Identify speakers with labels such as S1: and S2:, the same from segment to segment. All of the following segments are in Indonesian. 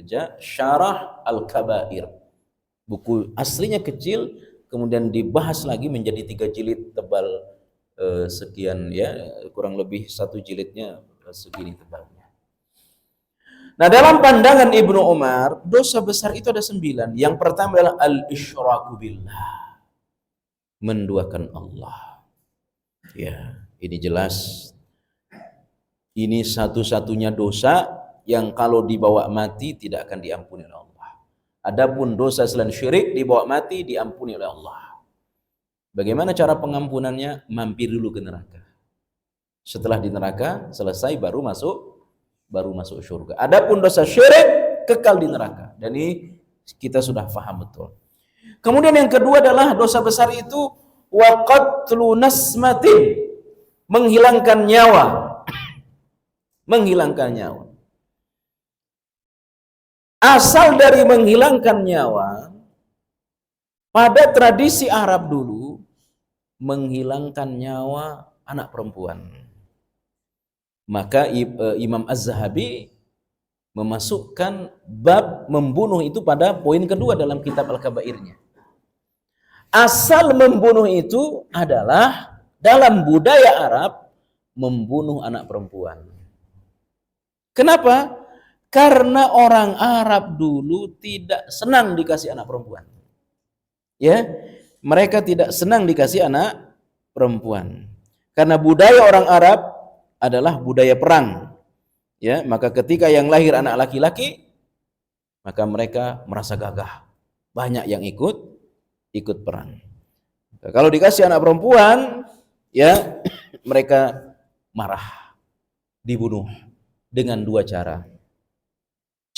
S1: Hijjah, Syarah Al-Kabair. Buku aslinya kecil, kemudian dibahas lagi menjadi 3 jilid tebal sekian ya, kurang lebih 1 jilidnya segini tebalnya. Nah, dalam pandangan Ibnu Umar, dosa besar itu ada 9. Yang pertama adalah al-isyraku billah, menduakan Allah. Ya, ini jelas. Ini satu-satunya dosa yang kalau dibawa mati tidak akan diampuni oleh Allah. Adapun dosa selain syirik dibawa mati diampuni oleh Allah. Bagaimana cara pengampunannya? Mampir dulu ke neraka. Setelah di neraka selesai baru masuk surga. Adapun dosa syirik kekal di neraka. Dan ini kita sudah paham betul. Kemudian yang kedua adalah dosa besar itu wa qatlu nasmatin, menghilangkan nyawa. Menghilangkan nyawa. Asal dari menghilangkan nyawa, pada tradisi Arab dulu, menghilangkan nyawa anak perempuan. Maka Imam Az-Zahabi memasukkan bab membunuh itu pada poin kedua dalam kitab Al-Kabairnya. Asal membunuh itu adalah dalam budaya Arab membunuh anak perempuan. Kenapa? Karena orang Arab dulu tidak senang dikasih anak perempuan. Ya, mereka tidak senang dikasih anak perempuan. Karena budaya orang Arab adalah budaya perang. Ya, maka ketika yang lahir anak laki-laki, maka mereka merasa gagah. Banyak yang ikut perang. Kalau dikasih anak perempuan, ya, mereka marah, dibunuh dengan 2 cara.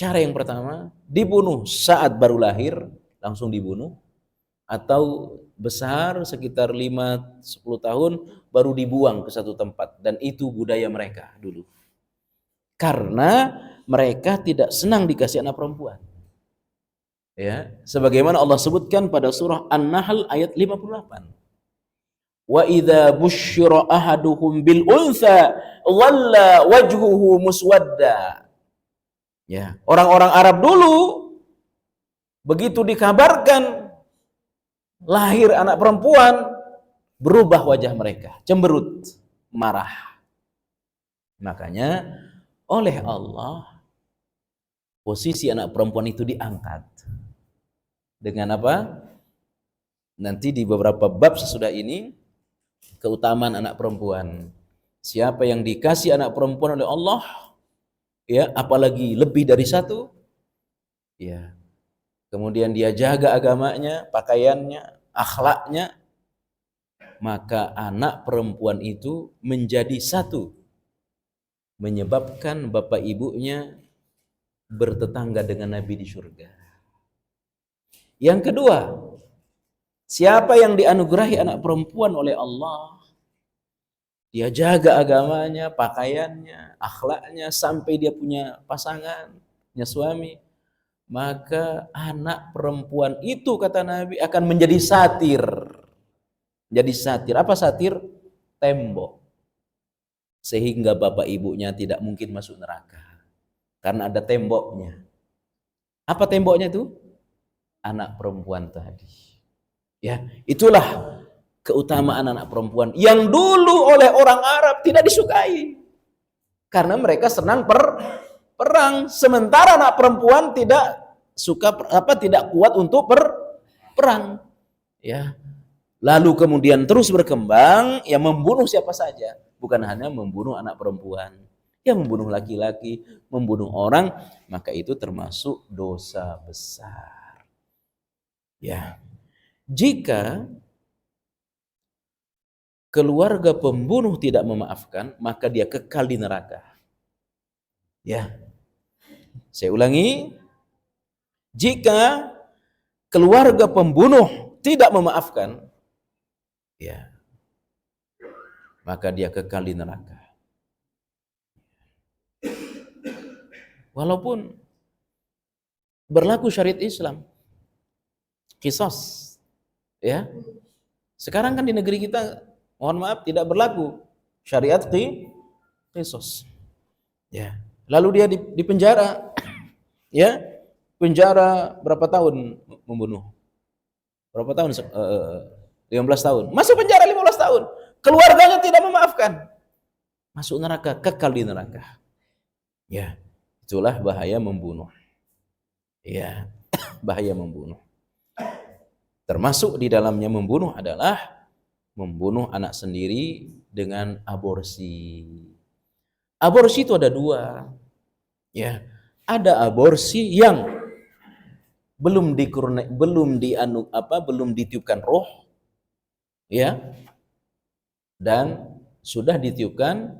S1: Cara yang pertama, dibunuh saat baru lahir, langsung dibunuh, atau besar sekitar 5-10 tahun baru dibuang ke satu tempat, dan itu budaya mereka dulu. Karena mereka tidak senang dikasih anak perempuan. Ya, sebagaimana Allah sebutkan pada surah An-Nahl ayat 58. Wa idza busyira ahaduhum bil untha dhalla wajhuhu muswadda. Ya, orang-orang Arab dulu begitu dikabarkan lahir anak perempuan, berubah wajah mereka, cemberut, marah. Makanya oleh Allah posisi anak perempuan itu diangkat. Dengan apa? Nanti di beberapa bab sesudah ini, keutamaan anak perempuan. Siapa yang dikasih anak perempuan oleh Allah, ya, apalagi lebih dari 1, ya, kemudian dia jaga agamanya, pakaiannya, akhlaknya, maka anak perempuan itu menjadi 1, menyebabkan bapak ibunya bertetangga dengan Nabi di surga. Yang kedua, siapa yang dianugerahi anak perempuan oleh Allah, dia jaga agamanya, pakaiannya, akhlaknya, sampai dia punya pasangan, punya suami, maka anak perempuan itu, kata Nabi, akan menjadi satir. Jadi satir. Apa satir? Tembok. Sehingga bapak ibunya tidak mungkin masuk neraka. Karena ada temboknya. Apa temboknya itu? Anak perempuan tadi. Ya, itulah keutamaan anak perempuan yang dulu oleh orang Arab tidak disukai. Karena mereka senang perang, sementara anak perempuan tidak tidak kuat untuk perang. Ya. Lalu kemudian terus berkembang, ya, membunuh siapa saja, bukan hanya membunuh anak perempuan, ya, membunuh laki-laki, membunuh orang, maka itu termasuk dosa besar. Ya. Jika keluarga pembunuh tidak memaafkan, maka dia kekal di neraka. Ya. Saya ulangi, jika keluarga pembunuh tidak memaafkan, ya, maka dia kekal di neraka. Walaupun berlaku syariat Islam, qisas, ya. Sekarang kan di negeri kita, mohon maaf, tidak berlaku syariat qisas. Ya. Lalu dia di penjara, ya. penjara berapa tahun membunuh? Berapa tahun? 15 tahun. Masuk penjara 15 tahun. Keluarganya tidak memaafkan. Masuk neraka, kekal di neraka. Ya, itulah bahaya membunuh. Ya, bahaya membunuh. Termasuk di dalamnya membunuh adalah membunuh anak sendiri dengan aborsi. Aborsi itu ada dua. Ya, ada aborsi yang belum ditiupkan roh, ya, dan sudah ditiupkan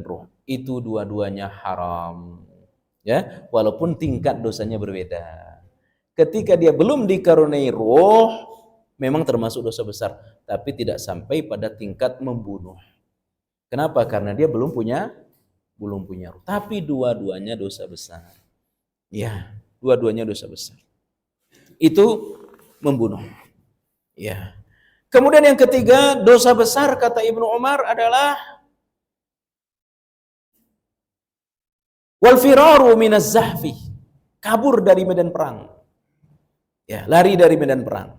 S1: roh. Itu dua-duanya haram, ya, walaupun tingkat dosanya berbeda. Ketika dia belum dikaruniai roh, memang termasuk dosa besar, tapi tidak sampai pada tingkat membunuh. Kenapa? Karena dia belum punya roh. Tapi dua-duanya dosa besar. Ya, dua-duanya dosa besar. Itu membunuh. Ya. Kemudian yang ketiga, dosa besar kata Ibnu Umar adalah wal firaru minaz zahfi. Kabur dari medan perang. Ya, lari dari medan perang.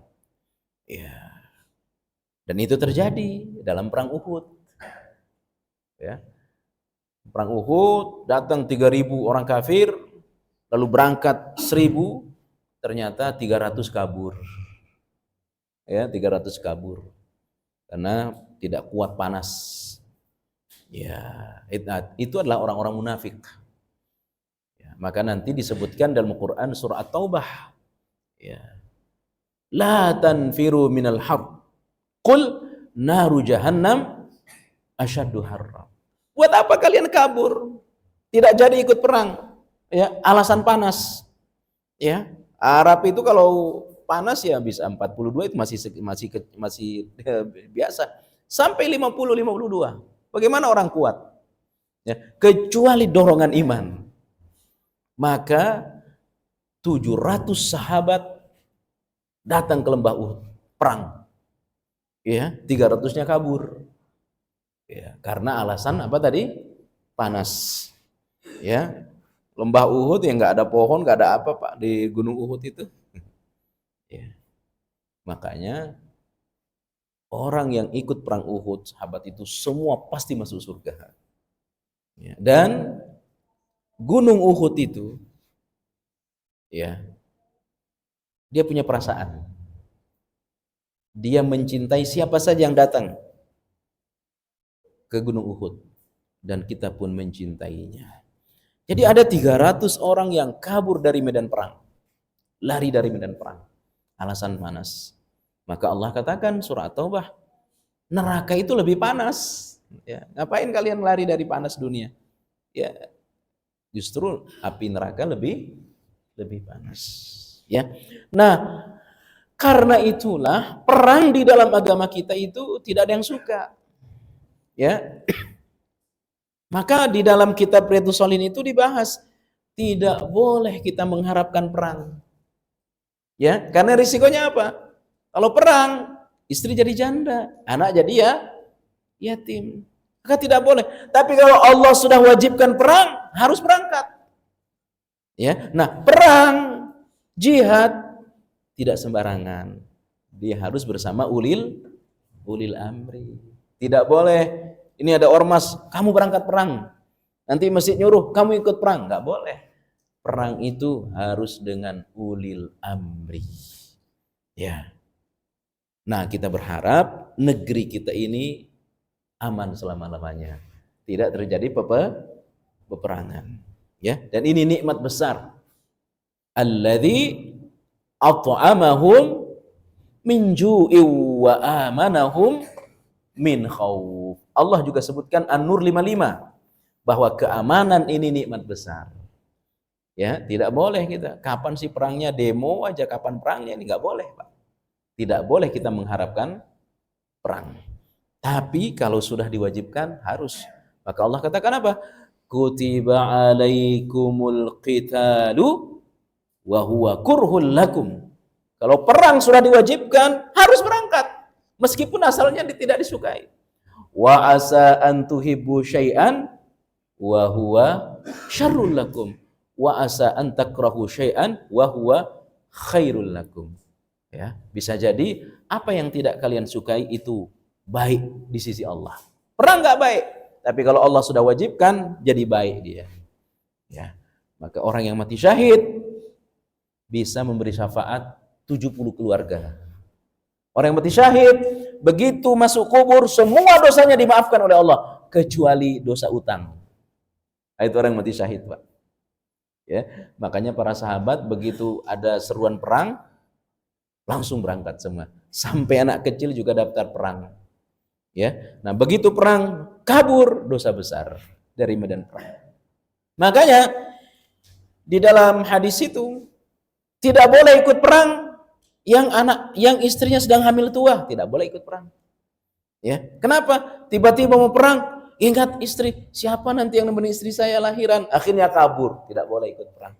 S1: Ya. Dan itu terjadi dalam perang Uhud. Ya. Perang Uhud, datang 3.000 orang kafir, lalu berangkat 1.000, ternyata 300 kabur. Ya, 300 kabur. Karena tidak kuat panas. Ya, itu adalah orang-orang munafik. Ya, maka nanti disebutkan dalam Al-Qur'an surah At-Taubah. Ya. La tanfiru minal harb. Qul naru jahannam asyaddu harra. Buat apa kalian kabur? Tidak jadi ikut perang. Ya, alasan panas. Ya, Arab itu kalau panas ya bisa 42 itu masih biasa. Sampai 50-52. Bagaimana orang kuat? Ya, kecuali dorongan iman. Maka 700 sahabat datang ke lembah Uhud, perang. Ya, 300-nya kabur. Ya, karena alasan apa tadi? Panas. Ya, lembah Uhud yang nggak ada pohon, nggak ada apa Pak di Gunung Uhud itu. Ya. Makanya orang yang ikut perang Uhud, sahabat itu semua pasti masuk surga. Ya. Dan Gunung Uhud itu, ya, dia punya perasaan. Dia mencintai siapa saja yang datang ke Gunung Uhud, dan kita pun mencintainya. Jadi ada 300 orang yang kabur dari medan perang, lari dari medan perang, alasan panas. Maka Allah katakan surah At-Taubah, neraka itu lebih panas. Ya, ngapain kalian lari dari panas dunia? Ya, justru api neraka lebih panas. Ya, nah karena itulah perang di dalam agama kita itu tidak ada yang suka. Ya. Maka di dalam kitab Riyadhus Shalihin itu dibahas tidak boleh kita mengharapkan perang. Ya, karena risikonya apa? Kalau perang, istri jadi janda, anak jadi yatim. Maka tidak boleh. Tapi kalau Allah sudah wajibkan perang, harus berangkat. Ya. Nah, perang, jihad tidak sembarangan. Dia harus bersama ulil amri. Tidak boleh ini ada ormas, kamu berangkat perang. Nanti masjid nyuruh, kamu ikut perang. Nggak boleh. Perang itu harus dengan ulil amri. Ya. Nah, kita berharap negeri kita ini aman selama-lamanya. Tidak terjadi peperangan. Ya. Dan ini nikmat besar. Alladzi at'amahum min ju'in wa amanahum min khauf. Allah juga sebutkan An-Nur 55 bahwa keamanan ini nikmat besar. Ya, tidak boleh kita kapan sih perangnya, demo aja kapan perangnya, ini nggak boleh, Pak. Tidak boleh kita mengharapkan perang. Tapi kalau sudah diwajibkan harus. Maka Allah katakan apa? Kutiba alaikumul qitalu wa huwa kurhul lakum. Kalau perang sudah diwajibkan harus berangkat meskipun asalnya tidak disukai. Wa asa an tuhibbu syai'an wa huwa syarrul lakum wa asa an takrahu syai'an wa huwa khairul lakum. Ya, bisa jadi apa yang tidak kalian sukai itu baik di sisi Allah. Perang nggak baik, tapi kalau Allah sudah wajibkan jadi baik dia. Ya, maka orang yang mati syahid bisa memberi syafaat 70 keluarga. Orang yang mati syahid begitu masuk kubur semua dosanya dimaafkan oleh Allah kecuali dosa utang. Itu orang yang mati syahid, Pak. Ya, makanya para sahabat begitu ada seruan perang langsung berangkat semua. Sampai anak kecil juga daftar perang. Ya. Nah, begitu perang kabur dosa besar dari medan perang. Makanya di dalam hadis itu tidak boleh ikut perang yang istrinya sedang hamil tua, tidak boleh ikut perang. Ya. Kenapa? Tiba-tiba mau perang, ingat istri, siapa nanti yang nemenin istri saya lahiran? Akhirnya kabur, tidak boleh ikut perang.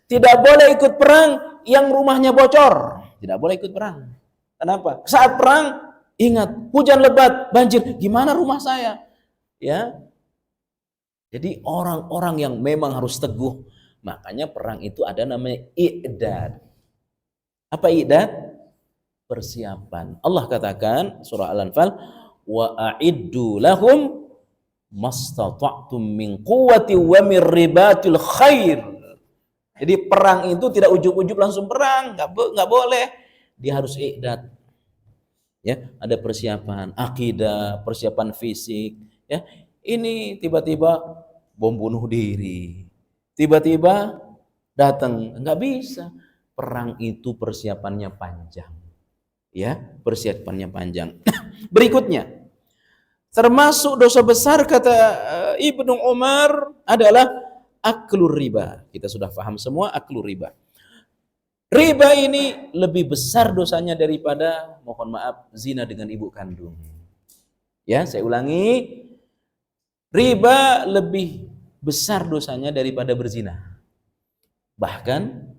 S1: Tidak boleh ikut perang yang rumahnya bocor. Tidak boleh ikut perang. Kenapa? Saat perang, ingat, hujan lebat, banjir, gimana rumah saya? Ya. Jadi orang-orang yang memang harus teguh. Makanya perang itu ada namanya i'dad. Apa i'dad? Persiapan. Allah katakan surah Al-Anfal, wa a'iddu lahum mastata'tum min quwwati wa min ribatil khair. Jadi perang itu tidak ujub-ujub langsung perang, nggak boleh. Dia harus i'dad. Ya, ada persiapan akidah, persiapan fisik. Ya, ini tiba-tiba bom bunuh diri, tiba-tiba datang, nggak bisa. Perang itu persiapannya panjang. Ya, persiapannya panjang. Berikutnya, termasuk dosa besar kata Ibnu Umar adalah aklur riba. Kita sudah paham semua aklur riba. Riba ini lebih besar dosanya daripada, mohon maaf, zina dengan ibu kandung. Ya, saya ulangi. Riba lebih besar dosanya daripada berzina. Bahkan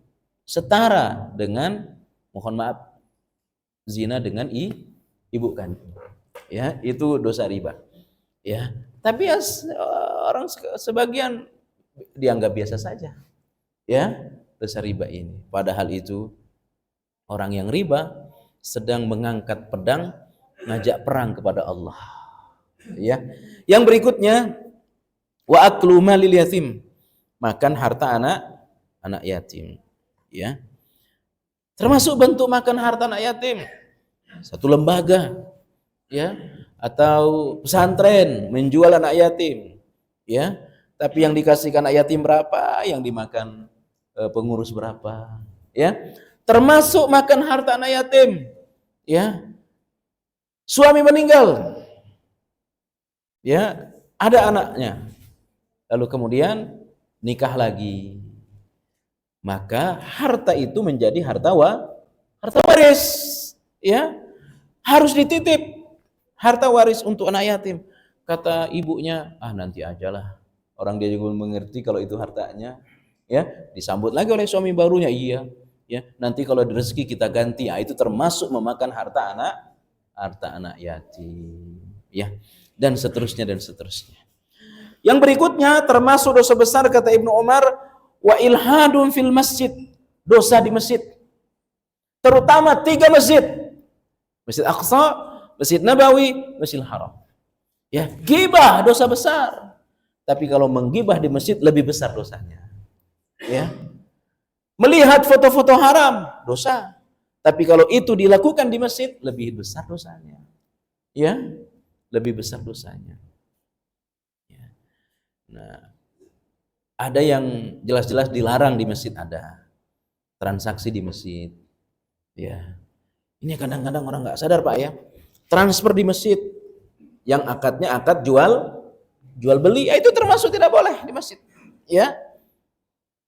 S1: setara dengan, mohon maaf, zina dengan ibu kandung. Ya, itu dosa riba. Ya, tapi ya orang sebagian dianggap biasa saja, ya, dosa riba ini. Padahal itu orang yang riba sedang mengangkat pedang ngajak perang kepada Allah. Ya, yang berikutnya wa aklu malil yatim, makan harta anak yatim. Ya, termasuk bentuk makan harta anak yatim. Satu lembaga, ya, atau pesantren menjual anak yatim, ya. Tapi yang dikasihkan anak yatim berapa, yang dimakan pengurus berapa, ya. Termasuk makan harta anak yatim, ya. Suami meninggal, ya, ada anaknya, lalu kemudian nikah lagi, maka harta itu menjadi harta waris, ya, harus dititip harta waris untuk anak yatim. Kata ibunya, nanti ajalah. Orang dia juga mengerti kalau itu hartanya, ya, disambut lagi oleh suami barunya, iya, ya, nanti kalau ada rezeki kita ganti. Itu termasuk memakan harta anak yatim, ya, dan seterusnya dan seterusnya. Yang berikutnya termasuk dosa besar kata Ibnu Umar, wa ilhadun fil masjid, dosa di masjid. Terutama 3 masjid. Masjid Aqsa, Masjid Nabawi, Masjidil Haram. Ya, ghibah dosa besar. Tapi kalau menggibah di masjid lebih besar dosanya. Ya. Melihat foto-foto haram, dosa. Tapi kalau itu dilakukan di masjid lebih besar dosanya. Ya, lebih besar dosanya. Ya. Nah, ada yang jelas-jelas dilarang di masjid, ada transaksi di masjid. Ya. Ini kadang-kadang orang nggak sadar, Pak, ya. Transfer di masjid, yang akadnya akad jual beli, itu termasuk tidak boleh di masjid. Ya,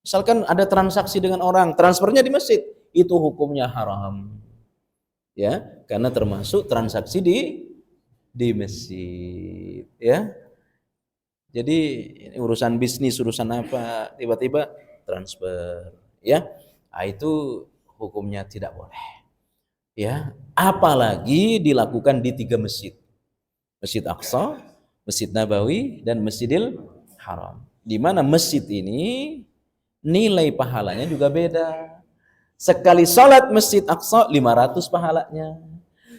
S1: misalkan ada transaksi dengan orang, transfernya di masjid, itu hukumnya haram. Ya, karena termasuk transaksi di masjid. Ya, jadi urusan bisnis, urusan apa, tiba-tiba transfer. Ya, itu hukumnya tidak boleh. Ya, apalagi dilakukan di 3 masjid. Masjid Aqsa, Masjid Nabawi, dan Masjidil Haram. Di mana masjid ini nilai pahalanya juga beda. Sekali sholat Masjid Aqsa 500 pahalanya.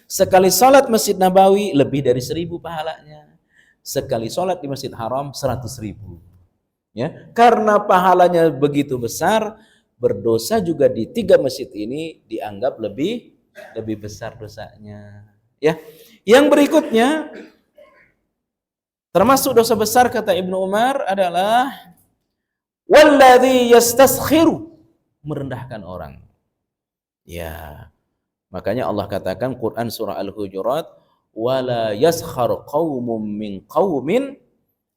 S1: Sekali sholat Masjid Nabawi lebih dari 1000 pahalanya. Sekali sholat di Masjid Haram 100.000. Ya, karena pahalanya begitu besar, berdosa juga di 3 masjid ini dianggap lebih besar dosanya. Ya, yang berikutnya termasuk dosa besar kata Ibnu Umar adalah walladzi yastaskhiru, merendahkan orang. Ya, makanya Allah katakan Quran surah Al-Hujurat, wala yaskhar qaumun min qaumin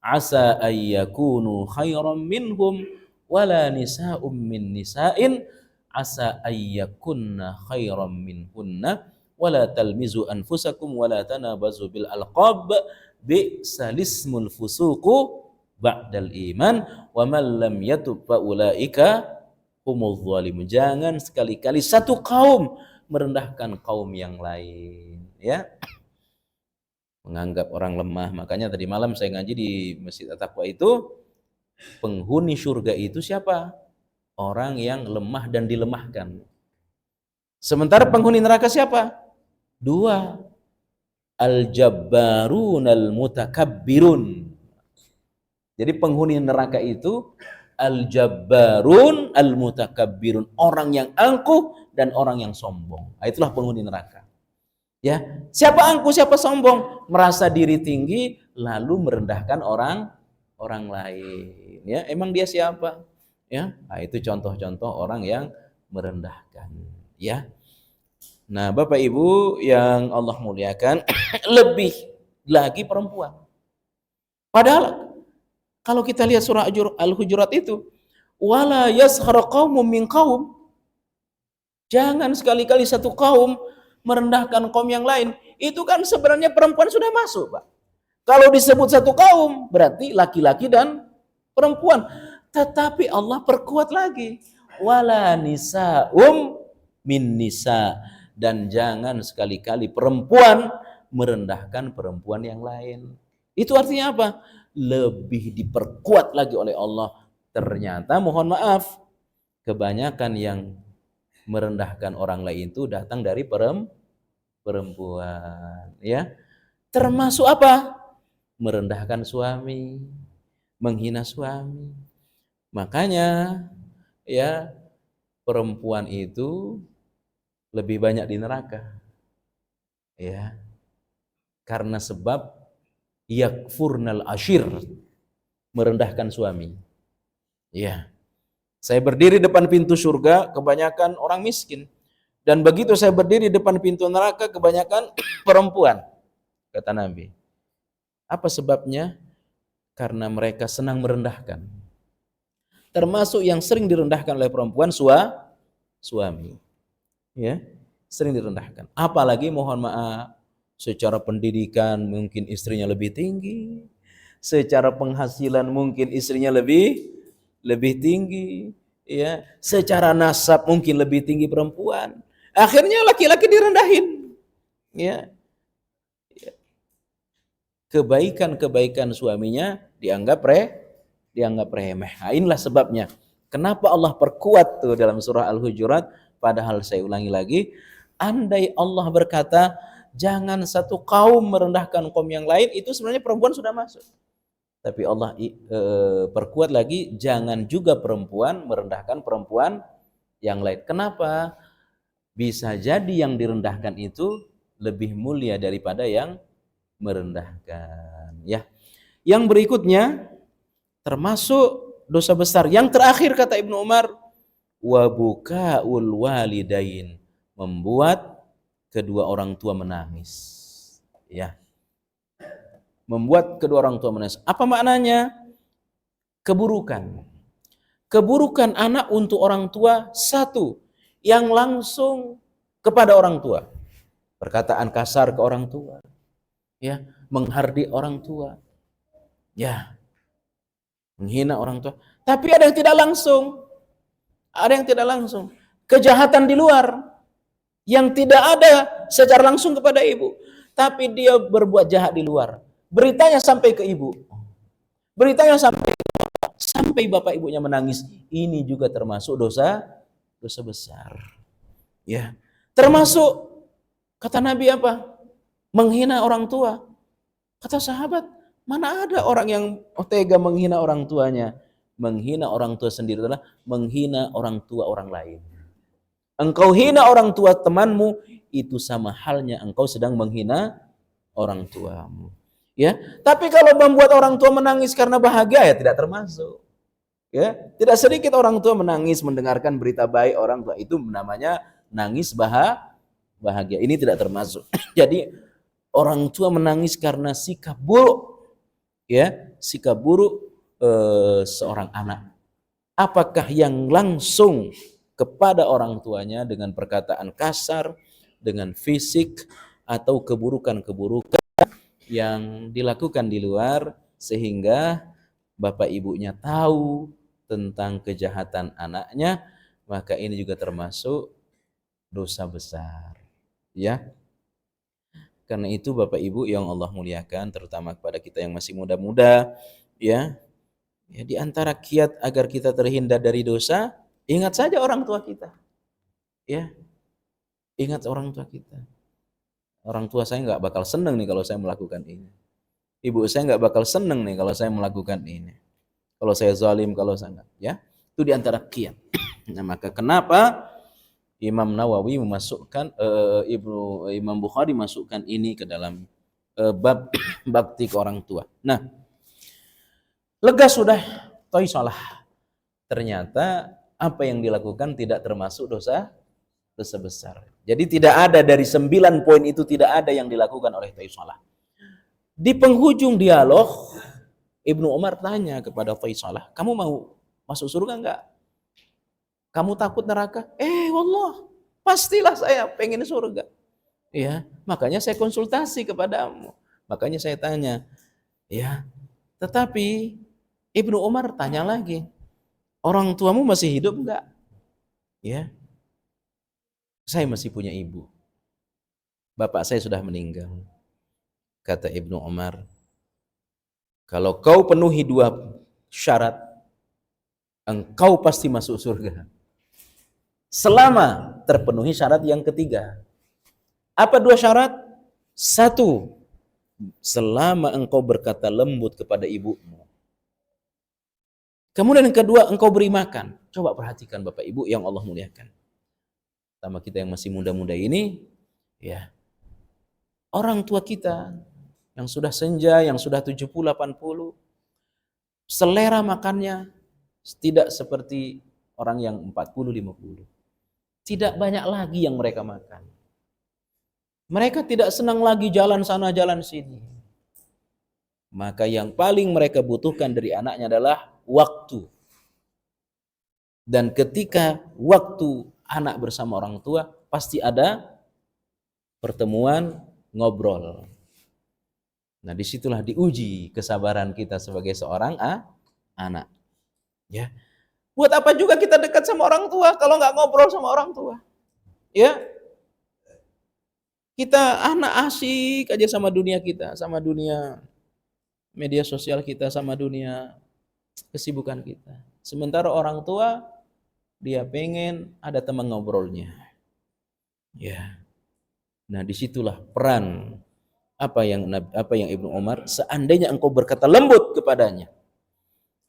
S1: asa ayyakunu khairam minhum wala nisa'um min nisa'in asa ayyakunna khairam minhunna wala talmizu anfusakum wala tanabazu bil alqab bi'salismul fusuqu ba'dal iman wa man lam yatub fa ulaika humuz zalimun. Jangan sekali-kali satu kaum merendahkan kaum yang lain, ya, menganggap orang lemah. Makanya tadi malam saya ngaji di Masjid At-Taqwa itu, penghuni surga itu siapa? Orang yang lemah dan dilemahkan. Sementara penghuni neraka siapa? 2, al-jabbarun al-mutakabbirun. Jadi penghuni neraka itu al-jabbarun al-mutakabbirun, orang yang angkuh dan orang yang sombong. Itulah penghuni neraka. Ya, siapa angkuh, siapa sombong? Merasa diri tinggi lalu merendahkan orang lain. Ya, emang dia siapa? Ya, nah, itu contoh-contoh orang yang merendahkan. Ya. Nah, Bapak Ibu yang Allah muliakan, lebih lagi perempuan. Padahal kalau kita lihat surah Al-Hujurat itu, wala yaskhar qaumun min qaum, jangan sekali-kali satu kaum merendahkan kaum yang lain. Itu kan sebenarnya perempuan sudah masuk, Pak. Kalau disebut satu kaum berarti laki-laki dan perempuan. Tetapi Allah perkuat lagi, wala nisa'um min nisa, dan jangan sekali-kali perempuan merendahkan perempuan yang lain. Itu artinya apa? Lebih diperkuat lagi oleh Allah. Ternyata mohon maaf, kebanyakan yang merendahkan orang lain itu datang dari perempuan, ya. Termasuk apa? Merendahkan suami, menghina suami. Makanya ya, perempuan itu lebih banyak di neraka. Ya. Karena sebab yakfurnal ashir, merendahkan suami. Ya. Saya berdiri depan pintu surga, kebanyakan orang miskin. Dan begitu saya berdiri depan pintu neraka, kebanyakan perempuan, kata Nabi. Apa sebabnya? Karena mereka senang merendahkan. Termasuk yang sering direndahkan oleh perempuan, suami. Ya, sering direndahkan. Apalagi mohon maaf, secara pendidikan mungkin istrinya lebih tinggi, secara penghasilan mungkin istrinya lebih tinggi, ya, secara nasab mungkin lebih tinggi perempuan. Akhirnya laki-laki direndahin. Ya. Kebaikan-kebaikan suaminya dianggap remeh. Nah, inilah sebabnya kenapa Allah perkuat tuh dalam surah Al-Hujurat. Padahal saya ulangi lagi, andai Allah berkata jangan satu kaum merendahkan kaum yang lain, itu sebenarnya perempuan sudah masuk. Tapi Allah perkuat lagi, jangan juga perempuan merendahkan perempuan yang lain. Kenapa? Bisa jadi yang direndahkan itu lebih mulia daripada yang merendahkan. Ya. Yang berikutnya termasuk dosa besar. Yang terakhir kata Ibnu Umar, wa bukaul walidain, membuat kedua orang tua menangis. Ya. Membuat kedua orang tua menangis. Apa maknanya? Keburukan. Keburukan anak untuk orang tua, satu, yang langsung kepada orang tua. Perkataan kasar ke orang tua. Ya, menghardik orang tua. Ya. Menghina orang tua. Tapi ada yang tidak langsung. Ada yang tidak langsung. Kejahatan di luar yang tidak ada secara langsung kepada ibu, tapi dia berbuat jahat di luar. Beritanya sampai ke ibu. Beritanya sampai ke bapak, sama sampai bapak ibunya menangis, ini juga termasuk dosa besar. Ya. Termasuk kata Nabi apa? Menghina orang tua. Kata sahabat, mana ada orang yang tega menghina orang tuanya? Menghina orang tua sendiri adalah menghina orang tua orang lain. Engkau hina orang tua temanmu, itu sama halnya engkau sedang menghina orang tuamu. Ya, tapi kalau membuat orang tua menangis karena bahagia ya tidak termasuk. Ya, tidak sedikit orang tua menangis mendengarkan berita baik orang tua, itu namanya nangis bahagia. Ini tidak termasuk. Jadi orang tua menangis karena sikap buruk, ya, sikap buruk seorang anak. Apakah yang langsung kepada orang tuanya dengan perkataan kasar, dengan fisik, atau keburukan-keburukan yang dilakukan di luar sehingga bapak ibunya tahu tentang kejahatan anaknya, maka ini juga termasuk dosa besar. Ya. Karena itu Bapak Ibu yang Allah muliakan, terutama kepada kita yang masih muda-muda, ya. Ya, di antara kiat agar kita terhindar dari dosa, ingat saja orang tua kita. Ya. Ingat orang tua kita. Orang tua saya nggak bakal seneng nih kalau saya melakukan ini. Ibu saya nggak bakal seneng nih kalau saya melakukan ini. Kalau saya zalim, kalau saya nggak, ya. Itu di antara kiat. Nah, maka kenapa Imam Nawawi memasukkan Imam Bukhari masukkan ini ke dalam bab bakti ke orang tua. Nah, lega sudah salah. Ternyata apa yang dilakukan tidak termasuk dosa besar. Jadi tidak ada dari 9 poin itu, tidak ada yang dilakukan oleh salah. Di penghujung dialog, Ibnu Umar tanya kepada Faisalah, kamu mau masuk surga enggak? Kamu takut neraka? Wallah, pastilah saya pengen surga. Ya, makanya saya konsultasi kepadamu. Makanya saya tanya. Ya, tetapi Ibnu Umar tanya lagi, orang tuamu masih hidup enggak? Ya, saya masih punya ibu. Bapak saya sudah meninggal. Kata Ibnu Umar, kalau kau penuhi 2 syarat, engkau pasti masuk surga. Selama terpenuhi syarat yang ketiga. Apa 2 syarat? 1, selama engkau berkata lembut kepada ibumu. Kemudian yang kedua, engkau beri makan. Coba perhatikan Bapak Ibu yang Allah muliakan. Sama kita yang masih muda-muda ini, ya. Orang tua kita yang sudah senja, yang sudah 70, 80, selera makannya tidak seperti orang yang 40, 50. Tidak banyak lagi yang mereka makan. Mereka tidak senang lagi jalan sana, jalan sini. Maka yang paling mereka butuhkan dari anaknya adalah waktu. Dan ketika waktu anak bersama orang tua, pasti ada pertemuan, ngobrol. Nah, disitulah diuji kesabaran kita sebagai seorang anak. Ya. Buat apa juga kita dekat sama orang tua kalau nggak ngobrol sama orang tua? Ya. Kita anak asik aja sama dunia kita, sama dunia media sosial kita, sama dunia kesibukan kita. Sementara orang tua dia pengen ada teman ngobrolnya. Ya. Nah, disitulah peran apa yang Ibnu Umar, seandainya engkau berkata lembut kepadanya.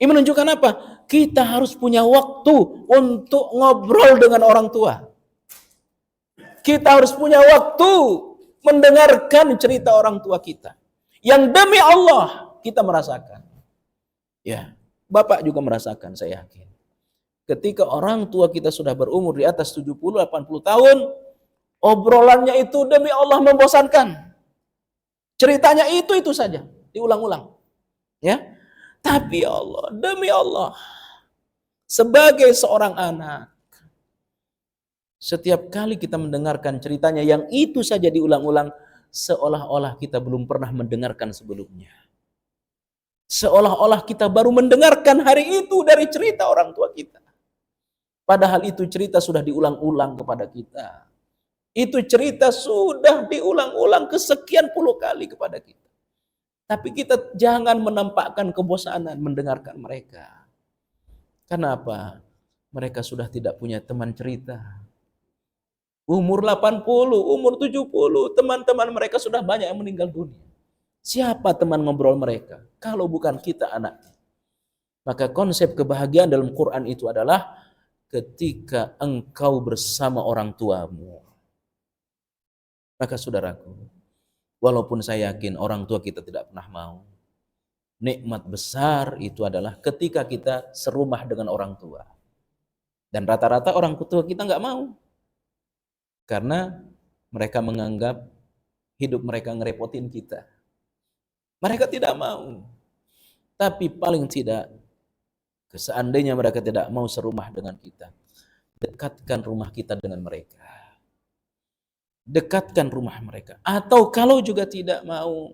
S1: Ini menunjukkan apa? Kita harus punya waktu untuk ngobrol dengan orang tua. Kita harus punya waktu mendengarkan cerita orang tua kita. Yang demi Allah kita merasakan. Ya, Bapak juga merasakan, saya yakin. Ketika orang tua kita sudah berumur di atas 70, 80 tahun, obrolannya itu demi Allah membosankan. Ceritanya itu saja, diulang-ulang. Ya. Tapi Allah, demi Allah, sebagai seorang anak, setiap kali kita mendengarkan ceritanya yang itu saja diulang-ulang, seolah-olah kita belum pernah mendengarkan sebelumnya. Seolah-olah kita baru mendengarkan hari itu dari cerita orang tua kita. Padahal itu cerita sudah diulang-ulang kepada kita. Itu cerita sudah diulang-ulang kesekian puluh kali kepada kita. Tapi kita jangan menampakkan kebosanan mendengarkan mereka. Kenapa? Mereka sudah tidak punya teman cerita. Umur 80, umur 70, teman-teman mereka sudah banyak yang meninggal dunia. Siapa teman ngobrol mereka? Kalau bukan kita anaknya. Maka konsep kebahagiaan dalam Quran itu adalah ketika engkau bersama orang tuamu. Maka saudaraku, walaupun saya yakin orang tua kita tidak pernah mau, nikmat besar itu adalah ketika kita serumah dengan orang tua. Dan rata-rata orang tua kita nggak mau. Karena mereka menganggap hidup mereka ngerepotin kita. Mereka tidak mau. Tapi paling tidak, seandainya mereka tidak mau serumah dengan kita, dekatkan rumah kita dengan mereka. Dekatkan rumah mereka. Atau kalau juga tidak mau,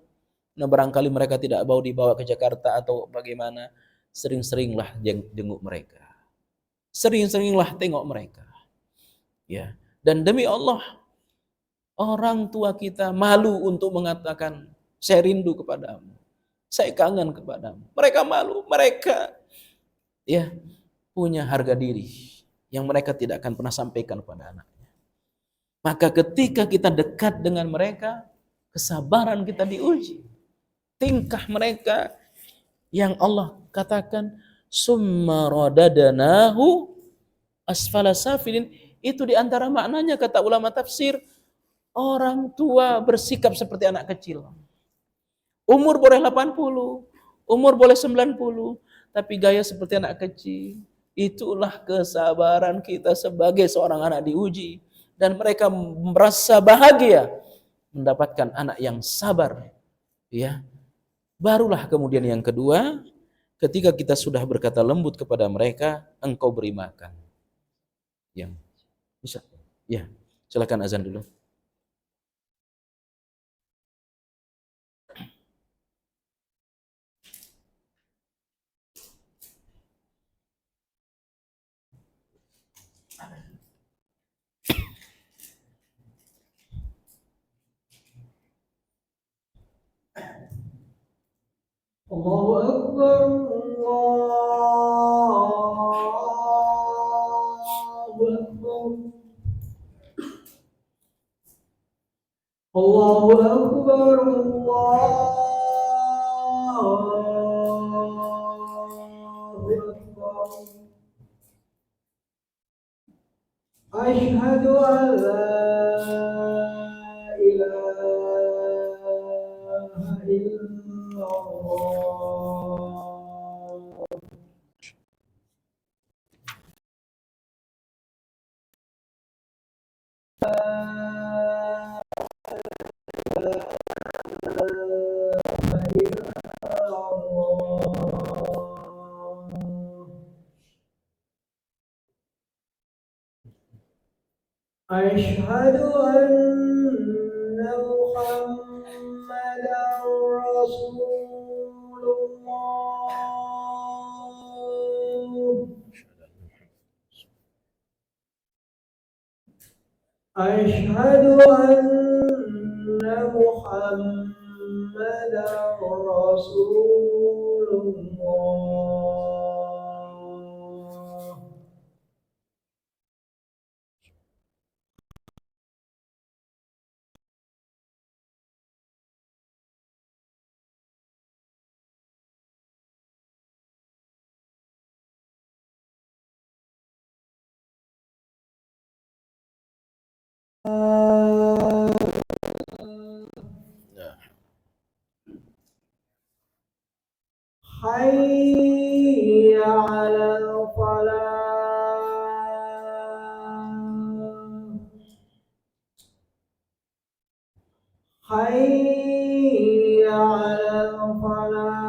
S1: nah barangkali mereka tidak mau dibawa ke Jakarta atau bagaimana, sering-seringlah jenguk mereka. Sering-seringlah tengok mereka. Ya. Dan demi Allah, orang tua kita malu untuk mengatakan, saya rindu kepadamu, saya kangen kepadamu. Mereka malu, mereka ya punya harga diri yang mereka tidak akan pernah sampaikan kepada anaknya. Maka ketika kita dekat dengan mereka, kesabaran kita diuji. Tingkah mereka yang Allah katakan, summa radadnahu asfala safilin, itu diantara maknanya kata ulama tafsir, orang tua bersikap seperti anak kecil. Umur boleh 80, umur boleh 90, tapi gaya seperti anak kecil. Itulah kesabaran kita sebagai seorang anak diuji. Dan mereka merasa bahagia mendapatkan anak yang sabar. Ya, barulah kemudian yang kedua, ketika kita sudah berkata lembut kepada mereka, engkau beri makan. Yang bisa. Ya, silakan azan dulu.
S2: Allahu Akbar, Allahu Akbar, Allahu Akbar. Asyhadu an la ilaha illallah. Asyhadu anna Muhammadar Rasulullah. Asyhadu anna Muhammadar Rasulullah. Hayya 'alal falah. Hayya 'alal falah.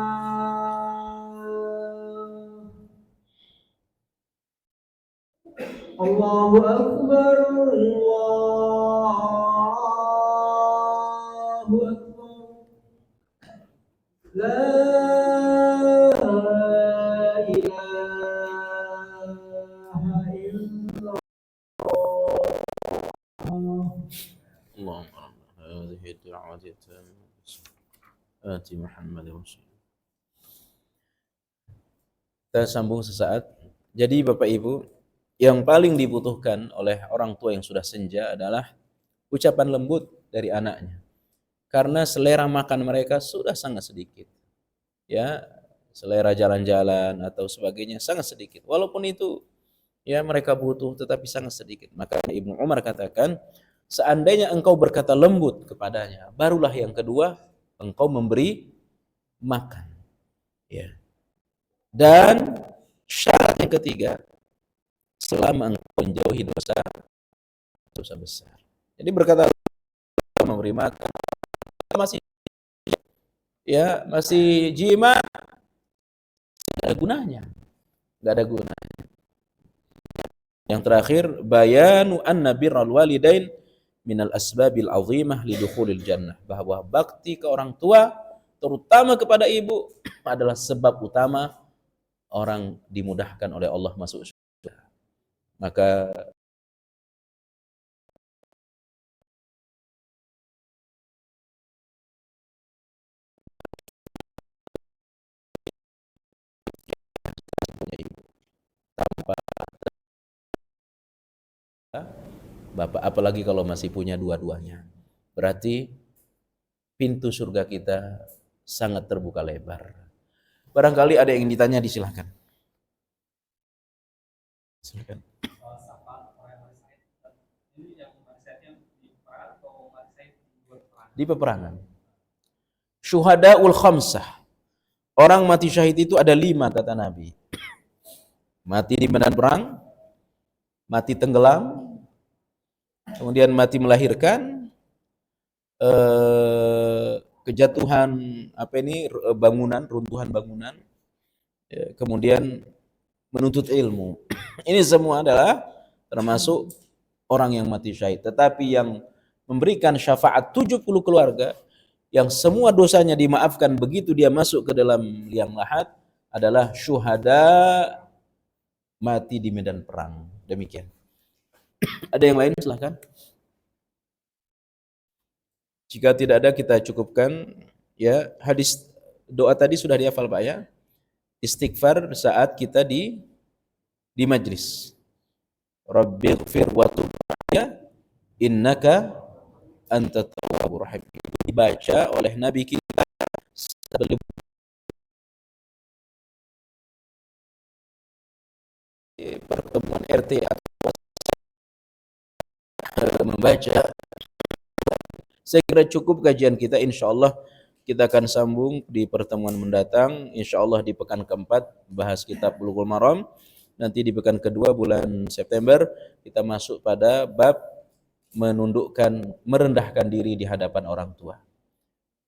S2: Allahu Akbar, Allahu Akbar. La ilaha illallah.
S1: Allahumma hadhihi da'wati ati Muhammad Rasul. Kita sambung sesaat Jadi Bapak Ibu, yang paling dibutuhkan oleh orang tua yang sudah senja adalah ucapan lembut dari anaknya. Karena selera makan mereka sudah sangat sedikit. Ya, selera jalan-jalan atau sebagainya sangat sedikit. Walaupun itu ya mereka butuh tetapi sangat sedikit. Maka Ibnu Umar katakan, seandainya engkau berkata lembut kepadanya, barulah yang kedua engkau memberi makan. Ya. Dan syarat yang ketiga, selama engkau menjauhi dosa besar. Jadi berkata memberi makan masih masih jima, tidak ada gunanya, tidak ada gunanya. Yang terakhir, bayanu anna birral walidain minal asbabil azimah lidukhulil jannah, bahwa bakti ke orang tua terutama kepada ibu adalah sebab utama orang dimudahkan oleh Allah masuk surga. Maka punya ibu tanpa bapak, apalagi kalau masih punya dua-duanya, berarti pintu surga kita sangat terbuka lebar. Barangkali ada yang ditanya, disilahkan. Silakan. Di peperangan. Syuhadaul khamsah. Orang mati syahid itu ada 5 kata Nabi. Mati di medan perang, mati tenggelam, kemudian mati melahirkan, kejatuhan bangunan, runtuhan bangunan, kemudian menuntut ilmu. Ini semua adalah termasuk orang yang mati syahid. Tetapi yang memberikan syafaat 70 keluarga yang semua dosanya dimaafkan begitu dia masuk ke dalam liang lahat adalah syuhada mati di medan perang. Demikian. Ada yang lain, silahkan. Jika tidak ada, kita cukupkan. Ya, hadis doa tadi sudah dihafal Pak ya. Istighfar saat kita di majlis. Rabbighfir wa tub alayya innaka antat tawwabur rahim. Dibaca oleh Nabi kita sebelum pertemuan RT atau membaca. Saya kira cukup kajian kita, insyaallah kita akan sambung di pertemuan mendatang, insyaallah di pekan keempat bahas kitab Bulughul Maram. Nanti di pekan kedua bulan September kita masuk pada bab merendahkan diri di hadapan orang tua.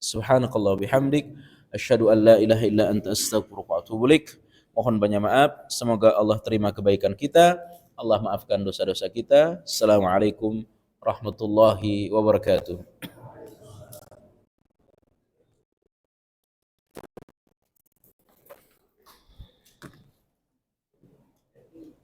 S1: Subhanakallah bihamdik, asyhadu an la ilaha illa anta astaghfiruka wa atubu ilaik. Mohon banyak maaf, semoga Allah terima kebaikan kita, Allah maafkan dosa-dosa kita. Assalamualaikum warahmatullahi wabarakatuh.